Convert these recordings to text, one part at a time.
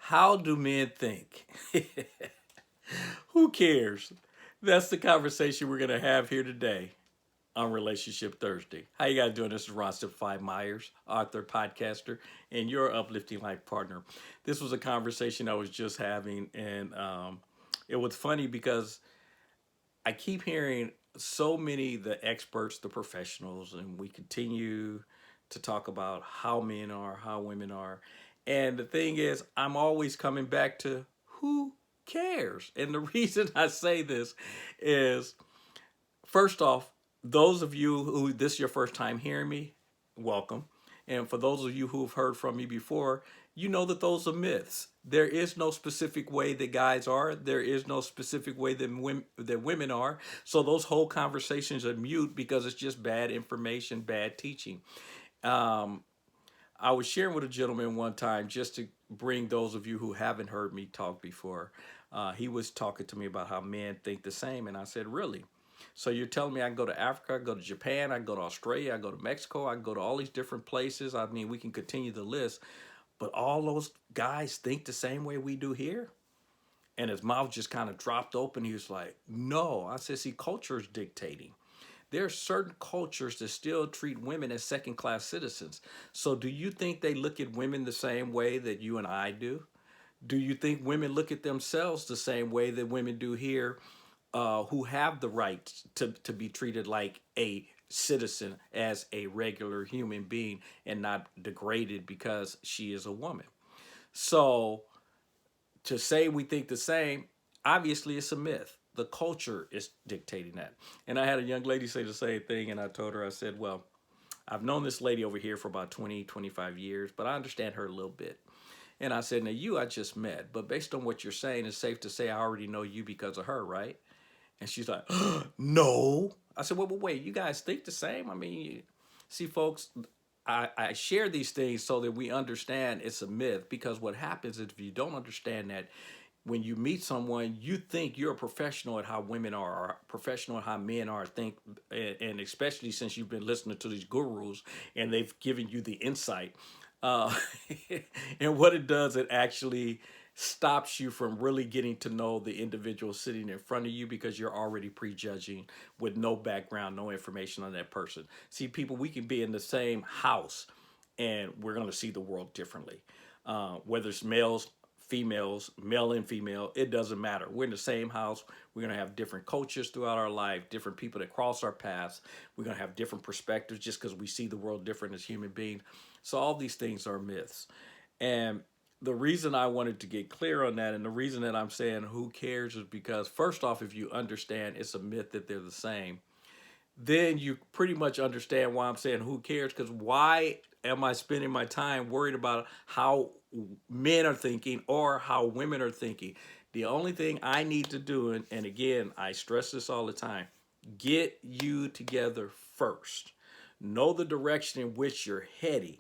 How do men think? Who cares? That's the conversation we're going to have here today on Relationship Thursday. How you guys doing? This is Ron Simplified Myers, author, podcaster, and your uplifting life partner. This was a conversation I was just having, and it was funny because I keep hearing so many the experts, the professionals, and we continue to talk about how men are, how women are. And the thing is, I'm always coming back to who cares? And the reason I say this is first off, those of you who this is your first time hearing me, welcome. And for those of you who have heard from me before, you know that those are myths. There is no specific way that guys are. There is no specific way that women are. So those whole conversations are mute because it's just bad information, bad teaching. Um, I was sharing with a gentleman one time just to bring those of you who haven't heard me talk before. He was talking to me about how men think the same, and I said, "Really? So you're telling me I can go to Africa, I can go to Japan, I can go to Australia, I can go to Mexico, I can go to all these different places. I mean, we can continue the list, but all those guys think the same way we do here?" And his mouth just kind of dropped open. He was like, "No." I said, "See, culture is dictating. There are certain cultures that still treat women as second class citizens. So do you think they look at women the same way that you and I do? Do you think women look at themselves the same way that women do here, who have the right to be treated like a citizen, as a regular human being, and not degraded because she is a woman?" So to say we think the same, obviously it's a myth. The culture is dictating that. And I had a young lady say the same thing, and I told her, I said, "Well, I've known this lady over here for about 20, 25 years, but I understand her a little bit." And I said, "Now, you I just met, but based on what you're saying, it's safe to say I already know you because of her, right?" And she's like, "No." I said, "Well, but wait, you guys think the same? I mean, see, folks, I share these things so that we understand it's a myth, because what happens is if you don't understand that, when you meet someone, you think you're a professional at how women are, or a professional at how men are. Think, and especially since you've been listening to these gurus and they've given you the insight, uh, and what it does, it actually stops you from really getting to know the individual sitting in front of you, because you're already prejudging with no background, no information on that person. See, people, we can be in the same house and we're going to see the world differently. Whether it's males, females, male and female, it doesn't matter. We're in the same house. We're going to have different cultures throughout our life, different people that cross our paths. We're going to have different perspectives just because we see the world different as human beings. So all these things are myths. And the reason I wanted to get clear on that, and the reason that I'm saying who cares, is because first off, if you understand it's a myth that they're the same, then you pretty much understand why I'm saying who cares. Because why am I spending my time worried about how men are thinking or how women are thinking? The only thing I need to do, and again, I stress this all the time, get you together first. Know the direction in which you're heading.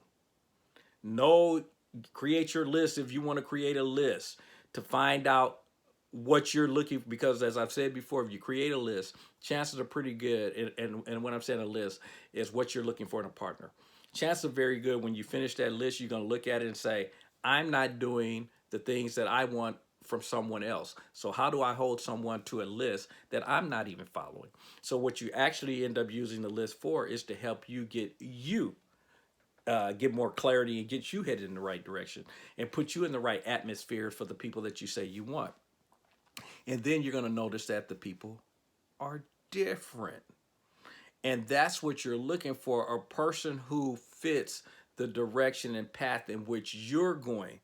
Know, create your list if you want to create a list to find out what you're looking for, because as I've said before, if you create a list, chances are pretty good, and when I'm saying a list is what you're looking for in a partner. Chances are very good when you finish that list, you're going to look at it and say, "I'm not doing the things that I want from someone else. So how do I hold someone to a list that I'm not even following?" So what you actually end up using the list for is to help you get more clarity and get you headed in the right direction and put you in the right atmosphere for the people that you say you want. And then you're going to notice that the people are different. And that's what you're looking for, a person who fits the direction and path in which you're going.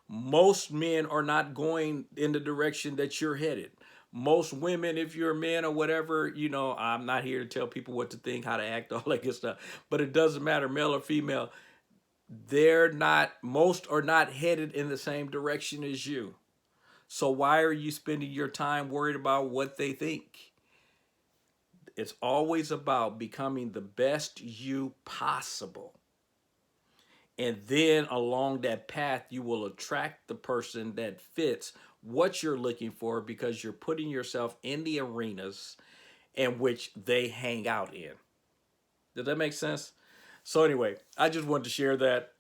Most men are not going in the direction that you're headed. Most women, if you're a man or whatever, I'm not here to tell people what to think, how to act, all that good stuff. But it doesn't matter, male or female, most are not headed in the same direction as you. So why are you spending your time worried about what they think? It's always about becoming the best you possible. And then along that path, you will attract the person that fits what you're looking for, because you're putting yourself in the arenas in which they hang out in. Does that make sense? So anyway, I just wanted to share that.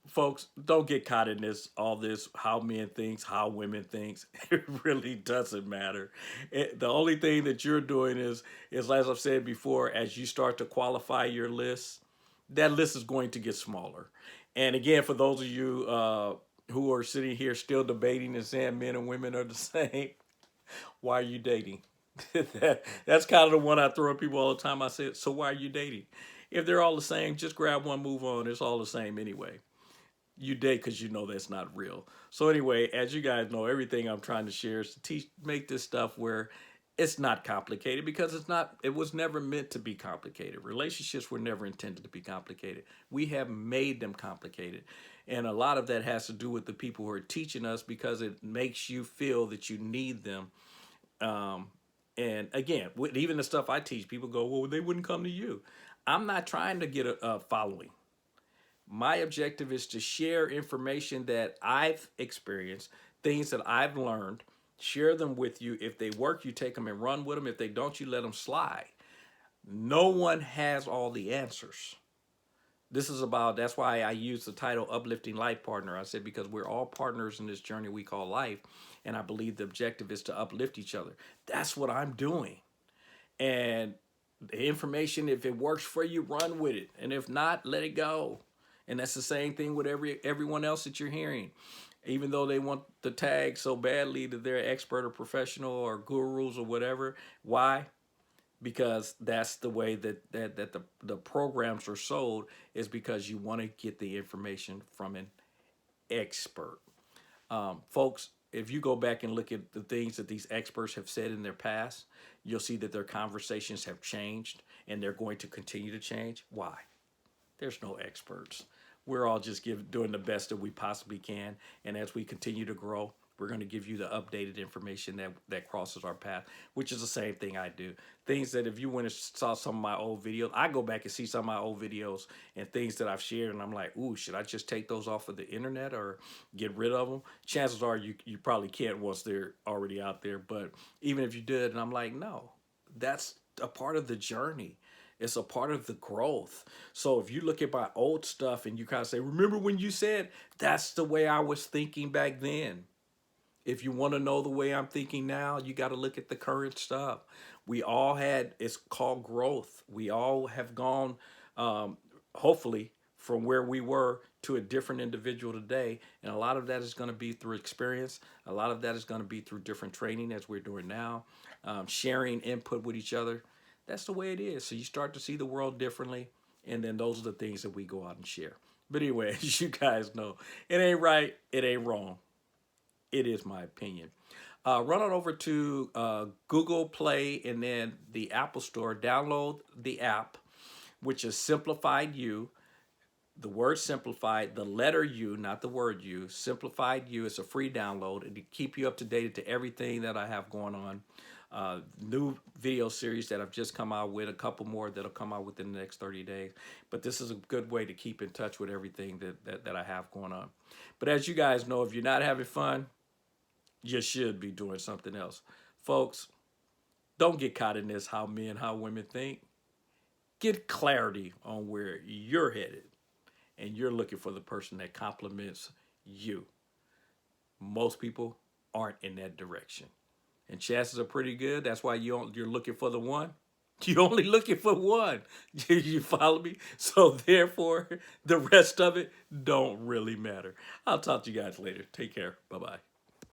folks, don't get caught in all this how men thinks, how women thinks. It really doesn't matter. The only thing that you're doing is as I've said before, as you start to qualify your list, that list is going to get smaller. And again, for those of you who are sitting here still debating and saying men and women are the same, why are you dating? That's kind of the one I throw at people all the time. I say, so why are you dating? If they're all the same, just grab one, move on. It's all the same anyway. You date because you know that's not real. So anyway, as you guys know, everything I'm trying to share is to make this stuff where it's not complicated, because it's not. It was never meant to be complicated. Relationships were never intended to be complicated. We have made them complicated, and a lot of that has to do with the people who are teaching us, because it makes you feel that you need them. Um, and again, with even the stuff I teach, people go, "Well, they wouldn't come to you." I'm not trying to get a following. My objective is to share information that I've experienced, things that I've learned, share them with you. If they work, you take them and run with them. If they don't, you let them slide. No one has all the answers. This is about, that's why I use the title Uplifting Life Partner. I said, because we're all partners in this journey we call life. And I believe the objective is to uplift each other. That's what I'm doing. And the information, if it works for you, run with it. And if not, let it go. And that's the same thing with everyone else that you're hearing. Even though they want the tag so badly that they're expert or professional or gurus or whatever. Why? Because that's the way that the programs are sold, is because you want to get the information from an expert. Folks, if you go back and look at the things that these experts have said in their past, you'll see that their conversations have changed, and they're going to continue to change. Why? There's no experts. We're all just doing the best that we possibly can. And as we continue to grow, we're going to give you the updated information that crosses our path, which is the same thing I do. Things that if you went and saw some of my old videos, I go back and see some of my old videos and things that I've shared, and I'm like, ooh, should I just take those off of the internet or get rid of them? Chances are you probably can't once they're already out there. But even if you did, and I'm like, no, that's a part of the journey. It's a part of the growth. So if you look at my old stuff and you kind of say, remember when you said, that's the way I was thinking back then. If you want to know the way I'm thinking now, you got to look at the current stuff. We all had, it's called growth. We all have gone, hopefully, from where we were to a different individual today. And a lot of that is going to be through experience. A lot of that is going to be through different training, as we're doing now, sharing input with each other. That's the way it is. So you start to see the world differently. And then those are the things that we go out and share. But anyway, as you guys know, it ain't right, it ain't wrong. It is my opinion. Run on over to Google Play and then the Apple Store. Download the app, which is Simplified You. The word simplified, the letter U, not the word U. Simplified You. It's a free download, and to keep you up to date to everything that I have going on. New video series that I've just come out with, a couple more that'll come out within the next 30 days. But this is a good way to keep in touch with everything that I have going on. But as you guys know, if you're not having fun, you should be doing something else. Folks, don't get caught in this how men, how women think. Get clarity on where you're headed, and you're looking for the person that complements you. Most people aren't in that direction. And chances are pretty good. That's why you're looking for the one. You're only looking for one. You follow me? So therefore, the rest of it don't really matter. I'll talk to you guys later. Take care. Bye-bye.